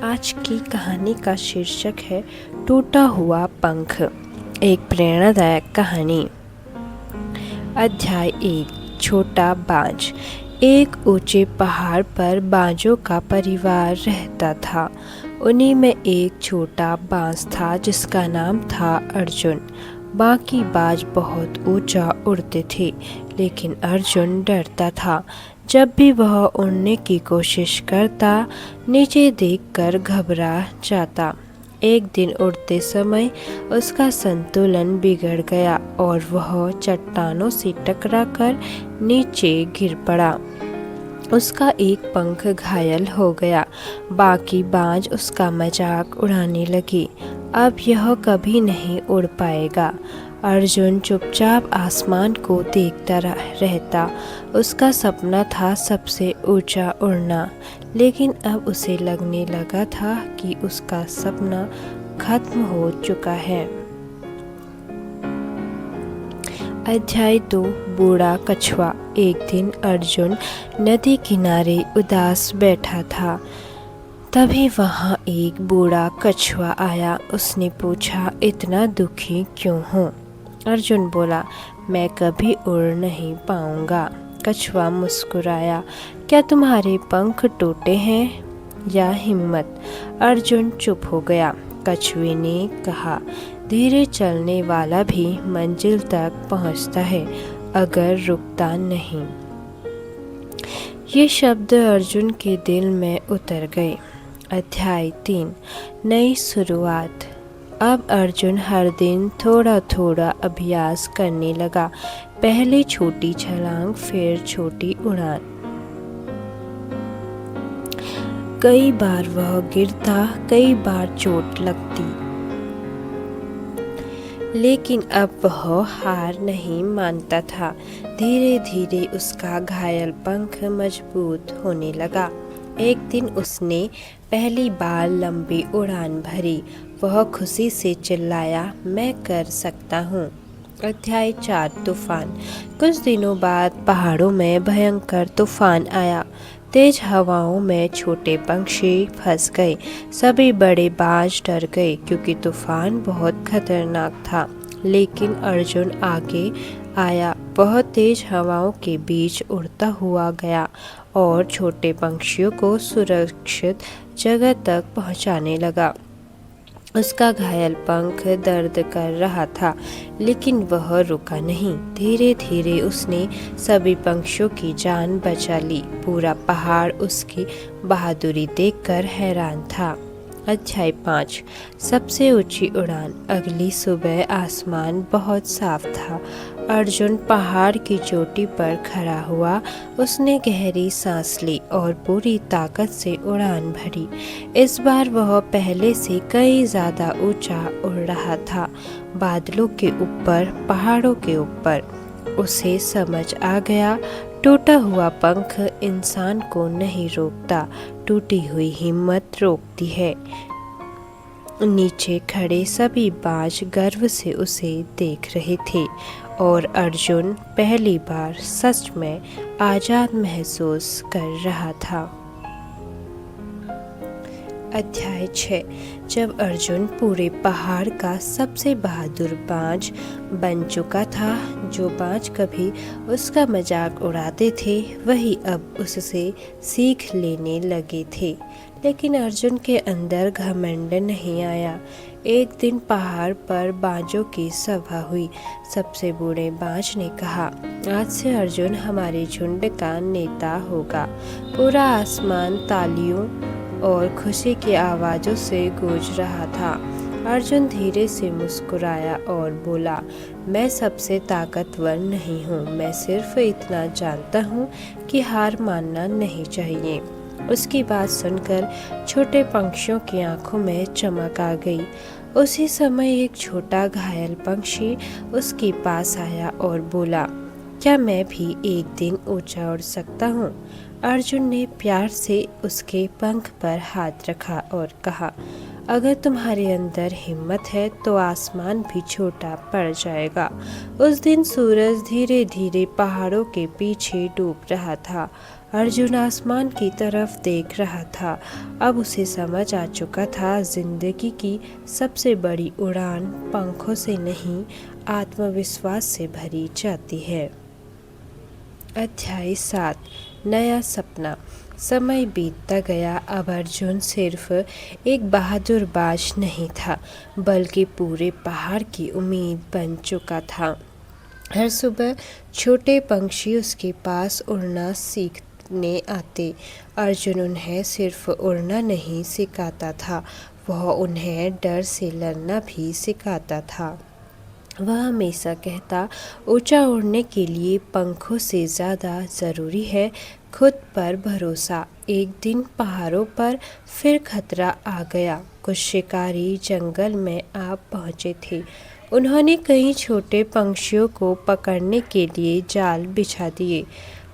आज की कहानी का शीर्षक है टूटा हुआ पंख। एक प्रेरणादायक कहानी। अध्याय 1। छोटा बाज। एक ऊंचे पहाड़ पर बाजों का परिवार रहता था। उन्हीं में एक छोटा बाज था जिसका नाम था अर्जुन। बाकी बाज बहुत ऊंचा उड़ते थे, लेकिन अर्जुन डरता था। जब भी वह उड़ने की कोशिश करता, नीचे देखकर घबरा जाता। एक दिन उड़ते समय उसका संतुलन बिगड़ गया और वह चट्टानों से टकराकर नीचे गिर पड़ा। उसका एक पंख घायल हो गया। बाकी बाज उसका मजाक उड़ाने लगे। अब यह कभी नहीं उड़ पाएगा। अर्जुन चुपचाप आसमान को देखता रहता। उसका सपना था सबसे ऊंचा उड़ना, लेकिन अब उसे लगने लगा था कि उसका सपना खत्म हो चुका है। अध्याय 2। बूढ़ा कछुआ। एक दिन अर्जुन नदी किनारे उदास बैठा था। तभी वहाँ एक बूढ़ा कछुआ आया। उसने पूछा, इतना दुखी क्यों हो? अर्जुन बोला, मैं कभी उड़ नहीं पाऊंगा। कछुआ मुस्कुराया, क्या तुम्हारे पंख टूटे हैं या हिम्मत? अर्जुन चुप हो गया। कछुए ने कहा, धीरे चलने वाला भी मंजिल तक पहुंचता है, अगर रुकता नहीं। ये शब्द अर्जुन के दिल में उतर गए। अध्याय 3। नई शुरुआत। अब अर्जुन हर दिन थोड़ा थोड़ा अभ्यास करने लगा। पहले छोटी छलांग, फिर छोटी उड़ान। कई बार वह गिरता, कई बार चोट लगती, लेकिन अब वह हार नहीं मानता था। धीरे धीरे उसका घायल पंख मजबूत होने लगा। एक दिन उसने पहली बार लंबी उड़ान भरी। वह खुशी से चिल्लाया, मैं कर सकता हूँ। अध्याय 4। तूफान। कुछ दिनों बाद पहाड़ों में भयंकर तूफान आया। तेज हवाओं में छोटे पंछी फंस गए। सभी बड़े बाज डर गए क्योंकि तूफान बहुत खतरनाक था। लेकिन अर्जुन आगे आया। वह तेज हवाओं के बीच उड़ता हुआ गया और छोटे पंछियों को सुरक्षित जगह तक पहुंचाने लगा। उसका घायल पंख दर्द कर रहा था, लेकिन वह रुका नहीं। धीरे धीरे उसने सभी पंछियों की जान बचा ली। पूरा पहाड़ उसकी बहादुरी देखकर हैरान था। अध्याय 5। सबसे ऊंची उड़ान। अगली सुबह आसमान बहुत साफ था। अर्जुन पहाड़ की चोटी पर खड़ा हुआ। उसने गहरी सांस ली और पूरी ताकत से उड़ान भरी। इस बार वह पहले से कई ज़्यादा ऊंचा उड़ रहा था, बादलों के ऊपर, पहाड़ों के ऊपर। उसे समझ आ गया, टूटा हुआ पंख इंसान को नहीं रोकता, टूटी हुई हिम्मत रोकती है। नीचे खड़े सभी बाज गर्व से उसे देख रहे थे और अर्जुन पहली बार सच में आज़ाद महसूस कर रहा था। अध्याय 6। जब अर्जुन पूरे पहाड़ का सबसे बहादुर बाज बन चुका था। जो बाज कभी उसका मजाक उड़ाते थे, वही अब उससे सीख लेने लगे थे। लेकिन अर्जुन के अंदर घमंड नहीं आया। एक दिन पहाड़ पर बाजों की सभा हुई। सबसे बूढ़े बाज ने कहा, आज से अर्जुन हमारे झुंड का नेता होगा। पूरा आसमान तालियों और खुशी की आवाज़ों से गूंज रहा था। अर्जुन धीरे से मुस्कुराया और बोला, मैं सबसे ताकतवर नहीं हूँ, मैं सिर्फ इतना जानता हूँ कि हार मानना नहीं चाहिए। उसकी बात सुनकर छोटे पंछियों की आंखों में चमक आ गई। उसी समय एक छोटा घायल पंछी उसके पास आया और बोला, क्या मैं भी एक दिन ऊंचा उड़ सकता हूँ? अर्जुन ने प्यार से उसके पंख पर हाथ रखा और कहा, अगर तुम्हारे अंदर हिम्मत है तो आसमान भी छोटा पड़ जाएगा। उस दिन सूरज धीरे धीरे पहाड़ों के पीछे डूब रहा था। अर्जुन आसमान की तरफ देख रहा था। अब उसे समझ आ चुका था, जिंदगी की सबसे बड़ी उड़ान पंखों से नहीं, आत्मविश्वास से भरी जाती है। अध्याय 7। नया सपना। समय बीतता गया। अब अर्जुन सिर्फ एक बहादुर बाज नहीं था, बल्कि पूरे पहाड़ की उम्मीद बन चुका था। हर सुबह छोटे पंछी उसके पास उड़ना सीखने आते। अर्जुन उन्हें सिर्फ उड़ना नहीं सिखाता था, वह उन्हें डर से लड़ना भी सिखाता था। वह हमेशा कहता, ऊंचा उड़ने के लिए पंखों से ज़्यादा ज़रूरी है खुद पर भरोसा। एक दिन पहाड़ों पर फिर खतरा आ गया। कुछ शिकारी जंगल में आ पहुँचे थे। उन्होंने कई छोटे पंछियों को पकड़ने के लिए जाल बिछा दिए।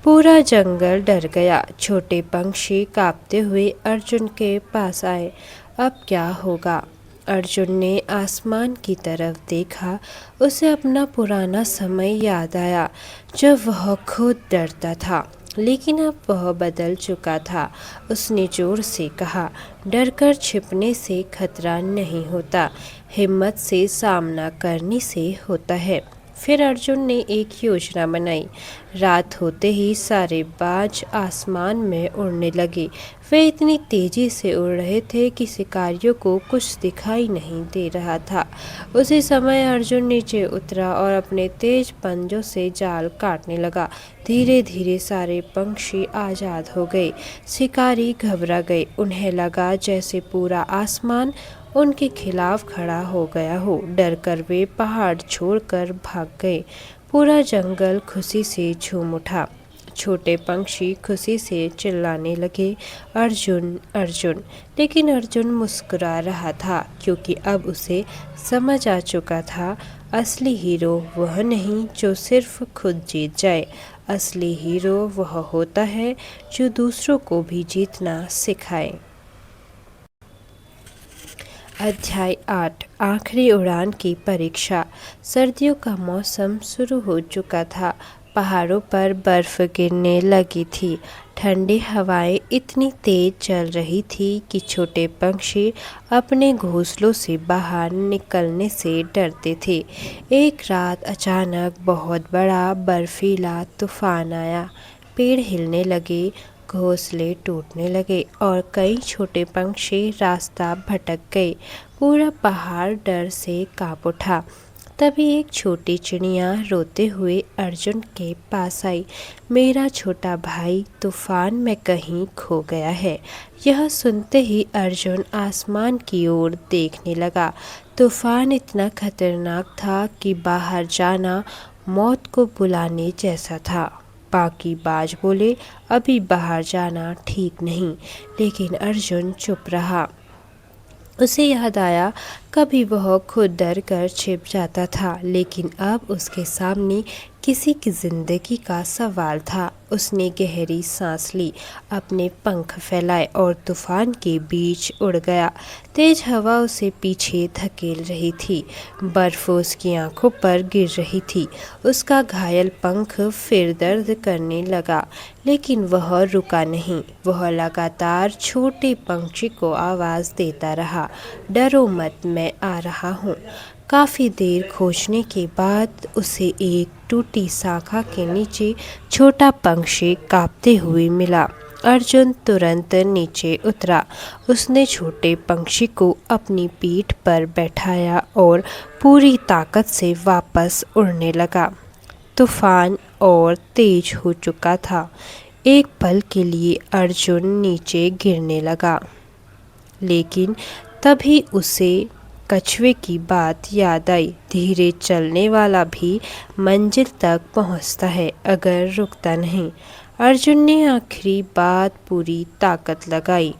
पूरा जंगल डर गया। छोटे पंछी कांपते हुए अर्जुन के पास आए। अब क्या होगा? अर्जुन ने आसमान की तरफ देखा। उसे अपना पुराना समय याद आया, जब वह खुद डरता था, लेकिन अब वह बदल चुका था। उसने जोर से कहा, डरकर छिपने से खतरा नहीं होता, हिम्मत से सामना करने से होता है। फिर अर्जुन ने एक योजना बनाई। रात होते ही सारे बाज आसमान में उड़ने लगे। वे इतनी तेजी से उड़ रहे थे कि शिकारियों को कुछ दिखाई नहीं दे रहा था। उसी समय अर्जुन नीचे उतरा और अपने तेज पंजों से जाल काटने लगा। धीरे धीरे सारे पंछी आज़ाद हो गए। शिकारी घबरा गए। उन्हें लगा जैसे पूरा आसमान उनके खिलाफ खड़ा हो गया हो। डरकर वे पहाड़ छोड़कर भाग गए। पूरा जंगल खुशी से झूम उठा। छोटे पंछी खुशी से चिल्लाने लगे, अर्जुन अर्जुन। लेकिन अर्जुन मुस्कुरा रहा था, क्योंकि अब उसे समझ आ चुका था, असली हीरो वह नहीं जो सिर्फ खुद जीत जाए। असली हीरो वह होता है जो दूसरों को भी जीतना सिखाए। अध्याय 8। आखिरी उड़ान की परीक्षा। सर्दियों का मौसम शुरू हो चुका था। पहाड़ों पर बर्फ गिरने लगी थी। ठंडी हवाएं इतनी तेज चल रही थी कि छोटे पंछी अपने घोंसलों से बाहर निकलने से डरते थे। एक रात अचानक बहुत बड़ा बर्फीला तूफान आया। पेड़ हिलने लगे, घोंसले टूटने लगे और कई छोटे पंछी रास्ता भटक गए। पूरा पहाड़ डर से कांप उठा। तभी एक छोटी चिड़िया रोते हुए अर्जुन के पास आई। मेरा छोटा भाई तूफान में कहीं खो गया है। यह सुनते ही अर्जुन आसमान की ओर देखने लगा। तूफान इतना खतरनाक था कि बाहर जाना मौत को बुलाने जैसा था। बाकी बाज बोले, अभी बाहर जाना ठीक नहीं, लेकिन अर्जुन चुप रहा। उसे याद आया, कभी वह खुद डर कर छिप जाता था, लेकिन अब उसके सामने किसी की जिंदगी का सवाल था। उसने गहरी सांस ली, अपने पंख फैलाए और तूफान के बीच उड़ गया। तेज हवा उसे पीछे धकेल रही थी। बर्फ उसकी आंखों पर गिर रही थी। उसका घायल पंख फिर दर्द करने लगा, लेकिन वह रुका नहीं। वह लगातार छोटे पंछी को आवाज़ देता रहा, डरो मत, मैं आ रहा हूँ। काफ़ी देर खोजने के बाद उसे एक टूटी शाखा के नीचे छोटा पंछी कांपते हुए मिला। अर्जुन तुरंत नीचे उतरा। उसने छोटे पंछी को अपनी पीठ पर बैठाया और पूरी ताकत से वापस उड़ने लगा। तूफान और तेज हो चुका था। एक पल के लिए अर्जुन नीचे गिरने लगा, लेकिन तभी उसे कछुए की बात याद आई। धीरे चलने वाला भी मंजिल तक पहुंचता है, अगर रुकता नहीं। अर्जुन ने आखिरी बात पूरी ताकत लगाई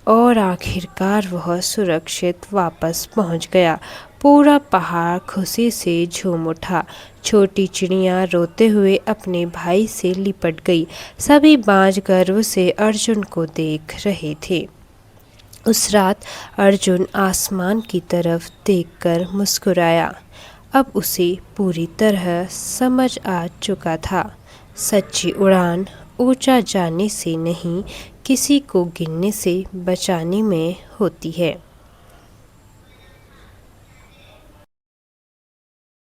और आखिरकार वह सुरक्षित वापस पहुंच गया। पूरा पहाड़ खुशी से झूम उठा। छोटी चिड़िया रोते हुए अपने भाई से लिपट गई। सभी बाज गर्व से अर्जुन को देख रहे थे। उस रात अर्जुन आसमान की तरफ देखकर मुस्कुराया। अब उसे पूरी तरह समझ आ चुका था, सच्ची उड़ान ऊंचा जाने से नहीं, किसी को गिरने से बचाने में होती है।